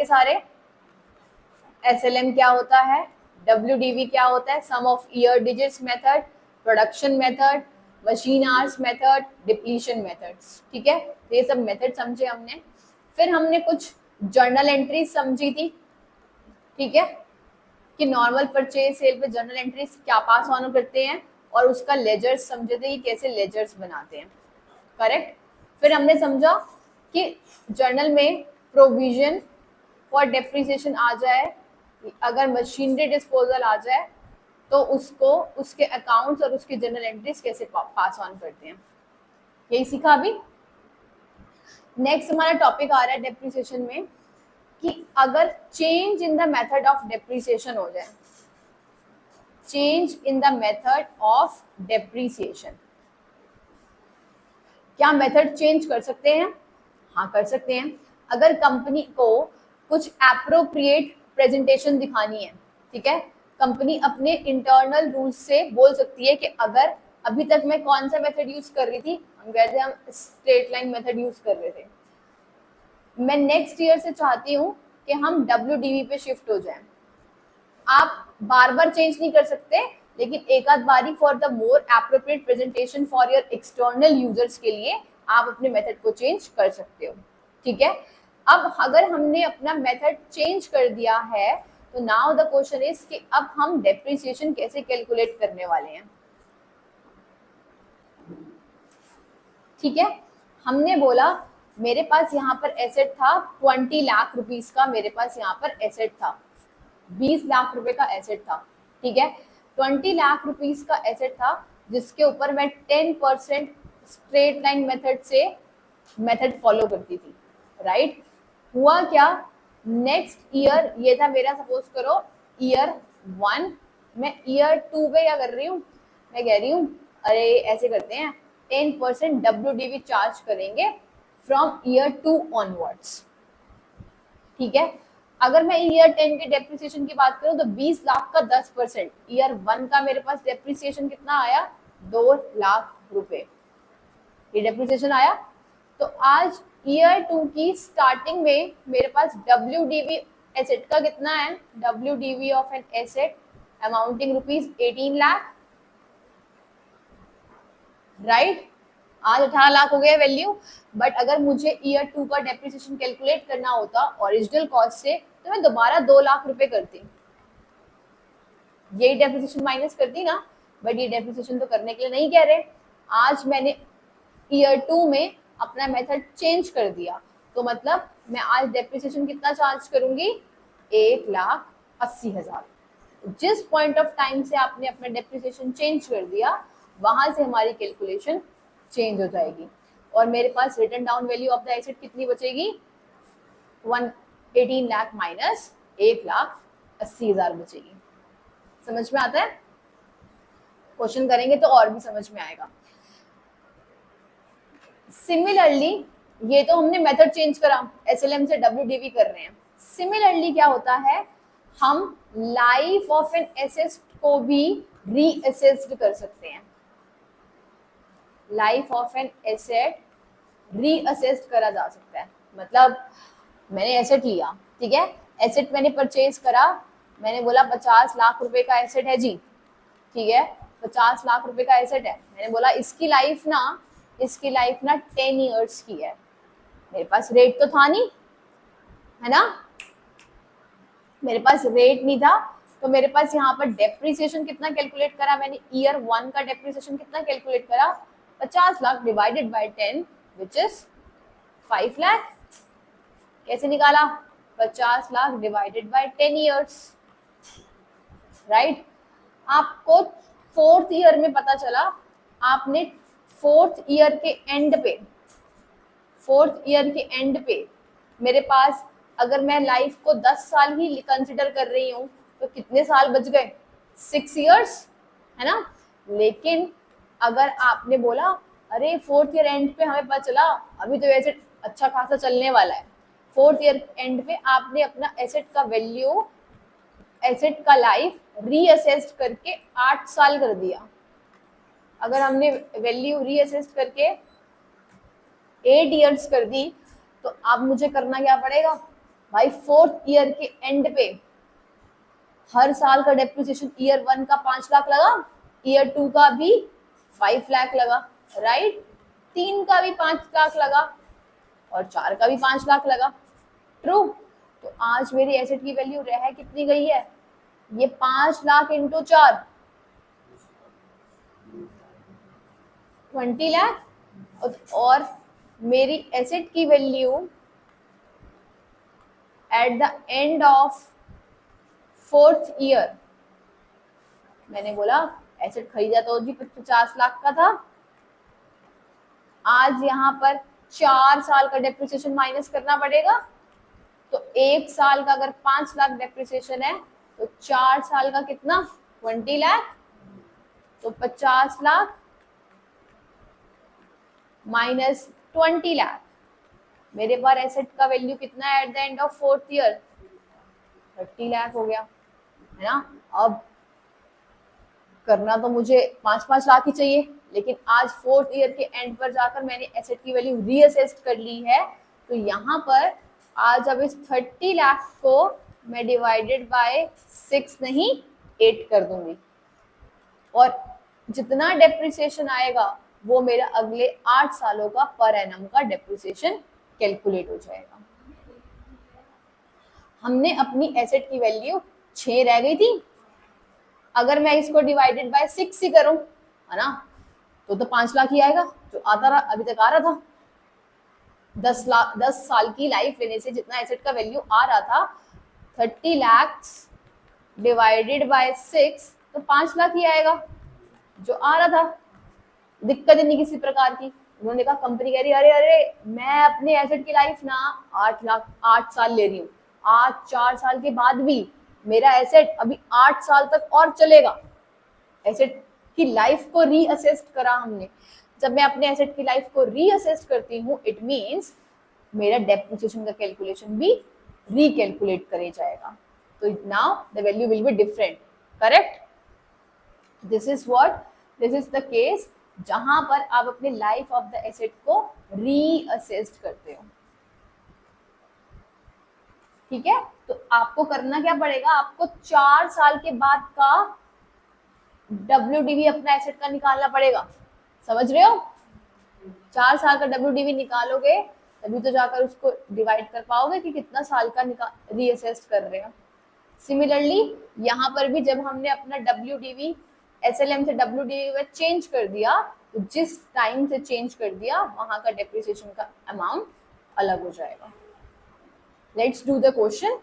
सारे। SLM क्या होता है, WDV क्या होता है, sum of year digits method, production method, machine hours method, depletion methods. ठीक है, ये सब मेथड समझे हमने। फिर हमने कुछ जर्नल एंट्रीज समझी थी, ठीक है, कि नॉर्मल परचेज सेल पे जर्नल एंट्रीज क्या पास ऑन करते हैं, और उसका लेजर्स समझे थे कि कैसे लेजर्स बनाते हैं, करेक्ट। फिर हमने समझा कि जर्नल में प्रोविजन फॉर डेप्रिसिएशन आ जाए, अगर मशीनरी डिस्पोजल आ जाए तो उसको उसके अकाउंट्स और उसके जर्नल एंट्रीज कैसे पास ऑन करते हैं, यही सीखा अभी। नेक्स्ट हमारा टॉपिक आ रहा है डेप्रिसिएशन में कि अगर change in the method of depreciation हो जाए, change in the method of depreciation, क्या मेथड चेंज कर सकते हैं? हाँ कर सकते हैं। अगर कंपनी को कुछ एप्रोप्रिएट प्रेजेंटेशन दिखानी है, ठीक है, कंपनी अपने इंटरनल रूल्स से बोल सकती है कि अगर अभी तक मैं कौन सा मेथड यूज कर रही थी, हम कहते हैं हम स्ट्रेट लाइन मेथड यूज कर रहे थे, मैं नेक्स्ट ईयर से चाहती हूँ कि हम WDV पे शिफ्ट हो जाएं। आप बार बार चेंज नहीं कर सकते, लेकिन एक आध बारी for the more appropriate presentation for your external users के लिए आप अपने मेथड को चेंज कर सकते हो, ठीक है। अब अगर हमने अपना मेथड चेंज कर दिया है तो नाउ द क्वेश्चन इज कि अब हम डेप्रिसिएशन कैसे कैलकुलेट करने वाले हैं, ठीक है। हमने बोला मेरे पास यहाँ पर एसेट था 20 लाख रुपीस का, मेरे पास यहाँ पर एसेट था 20 लाख रुपए का एसेट था, ठीक है। 20 लाख रुपीस का एसेट था जिसके ऊपर मैं 10% स्ट्रेट लाइन मेथड से मेथड फॉलो करती थी, राइट। हुआ क्या, नेक्स्ट ईयर ये था मेरा, सपोज करो ईयर 1, मैं ईयर 2 पे क्या कर रही हूँ, मैं कह रही हूँ अरे ऐसे करते हैं 10% WDV चार्ज करेंगे फ्रॉम ईयर 2 ऑनवर्ड्स, ठीक है। अगर मैं ईयर 10 के डेप्रिसिएशन की बात करूं तो 20 लाख का 10%, ईयर 1 का मेरे पास डेप्रिसिएशन कितना आया, 2 लाख रुपए, ये डेप्रिसिएशन आया। तो आज ईयर 2 की स्टार्टिंग में मेरे पास WDV एसेट का कितना है, WDV of an asset amounting ₹18 lakh, right. आज 18 लाख हो गया वैल्यू। बट अगर मुझे ईयर 2 का डेप्रिसिएशन कैलकुलेट करना होता ओरिजिनल कॉस्ट से, तो मैं दोबारा 2 लाख रुपए करती, यही डेप्रिसिएशन माइनस करती ना। बट ये डेप्रिसिएशन तो करने के लिए नहीं कह रहे, आज मैंने ईयर 2 में अपना मेथड चेंज कर दिया, तो मतलब मैं आज डेप्रिसिएशन कितना चार्ज करूंगी, 1,80,000। जिस पॉइंट ऑफ टाइम से आपने अपना डेप्रिसिएशन चेंज कर दिया, वहां से हमारी कैलकुलेशन चेंज हो जाएगी, और मेरे पास written down value of the asset कितनी बचेगी, 18 लाख माइनस 1,80,000 बचेगी। समझ में आता है? क्वेश्चन करेंगे तो और भी समझ में आएगा। सिमिलरली ये तो हमने मेथड चेंज करा, SLM से WDV कर रहे हैं। सिमिलरली क्या होता है, हम लाइफ ऑफ एन एसेट को भी रीअसेस्ड कर सकते हैं। Life of an asset reassessed करा जा सकता है, मतलब मैंने एसेट लिया, ठीक है, एसेट मैंने परचेज करा, मैंने बोला 50 लाख रुपए का एसेट है जी, ठीक है, 50 लाख रुपए का एसेट है, मैंने बोला इसकी लाइफ ना 10 इयर्स की है। मेरे पास रेट तो था नहीं, है ना, मेरे पास रेट नहीं था, तो मेरे पास यहाँ पर डेप्रिसिएशन कितना कैलकुलेट करा मैंने, ईयर 1 का डेप्रिसिएशन कितना कैलकुलेट करा, 50 lakh divided by 10 which is 5 lakh. कैसे निकाला, 50 lakh divided by 10 years, right. आपको 4th ईयर में पता चला, आपने 4th ईयर के एंड पे मेरे पास, अगर मैं लाइफ को 10 साल ही कंसिडर कर रही हूँ तो कितने साल बच गए, 6 इयर्स, है ना। लेकिन अगर आपने बोला अरे 4th ईयर एंड पे हमें पता चला अभी तो एसेट अच्छा खासा चलने वाला है, 4th ईयर एंड पे आपने अपना एसेट का वैल्यू, एसेट का लाइफ रीअसेस्ड करके 8 साल कर दिया। अगर हमने वैल्यू रीअसेस्ड करके 8 इयर्स कर दी, तो अब मुझे करना क्या पड़ेगा, भाई फोर्थ ईयर के एंड पे हर साल का डेप्रिसिएशन ईयर 1 का 5 लाख लगा, ईयर 2 का भी 5 लाख लगा, राइट, 3 का भी 5 लाख लगा और 4 का भी 5 लाख लगा, ट्रू। तो आज मेरी एसेट की वैल्यू रह कितनी गई है, ये 5 लाख इंटू 4 20 लाख, और मेरी एसेट की value at the end of fourth year, मैंने बोला एसेट खरीदा तो जी 50 लाख का था, आज यहाँ पर 4 साल का डेप्रिसिएशन माइनस करना पड़ेगा, तो 1 साल का अगर 5 लाख डेप्रिसिएशन है तो 4 साल का कितना 20 लाख, तो 50 लाख माइनस 20 लाख, मेरे पास एसेट का वैल्यू कितना है at the end of fourth year, 30 lakh हो गया, है ना। अब करना तो मुझे 5-5 लाख ही चाहिए, लेकिन आज फोर्थ ईयर के एंड पर जाकर मैंने एसेट की वैल्यू रीअसेस कर ली है, तो यहाँ पर आज अब इस 30 लाख को मैं डिवाइडेड बाय 6 नहीं 8 कर दूंगी, और जितना डेप्रिसिएशन आएगा वो मेरा अगले 8 सालों का पर एनम का डेप्रिसिएशन कैलकुलेट हो जाएगा। हमने अपनी एसेट की वैल्यू 6 रह गई थी, अगर मैं इसको डिवाइडेड बाय 6 ही करूं, है ना, तो 5 लाख ही आएगा जो आता रहा अभी तक आ रहा था। 10 साल की लाइफ लेने से जितना एसेट का वैल्यू आ रहा था 30 लाख डिवाइडेड बाय 6, तो 5 लाख ही आएगा जो आ रहा था, दिक्कत ही नहीं किसी प्रकार की। उन्होंने कहा, कंपनी कह रही अरे अरे मैं अपने एसेट की लाइफ ना 8 साल ले रही हूँ, आज 4 साल के बाद भी मेरा एसेट अभी 8 साल तक और चलेगा। एसेट की लाइफ को रीअसेस्ट करा हमने, जब मैं अपने एसेट की लाइफ को रीअसेस्ट करती हूँ इट मींस मेरा डेप्रिसिएशन का कैलकुलेशन भी रीकैलकुलेट करे जाएगा, तो now the value will be different, correct. This is the case जहां पर आप अपने लाइफ ऑफ द एसेट को रीअसेस्ट करते हो, ठीक है। तो आपको करना क्या पड़ेगा, आपको 4 साल के बाद का WDV अपना एसेट का निकालना पड़ेगा, समझ रहे हो। 4 साल का WDV निकालोगे तभी तो जाकर उसको डिवाइड कर पाओगे कि कितना साल का रीअसेस कर रहे हो। सिमिलरली यहाँ पर भी जब हमने अपना WDV SLM से WDV में चेंज कर दिया, तो जिस टाइम से चेंज कर दिया वहां का डेप्रिसिएशन का अमाउंट अलग हो जाएगा। Let's do the question.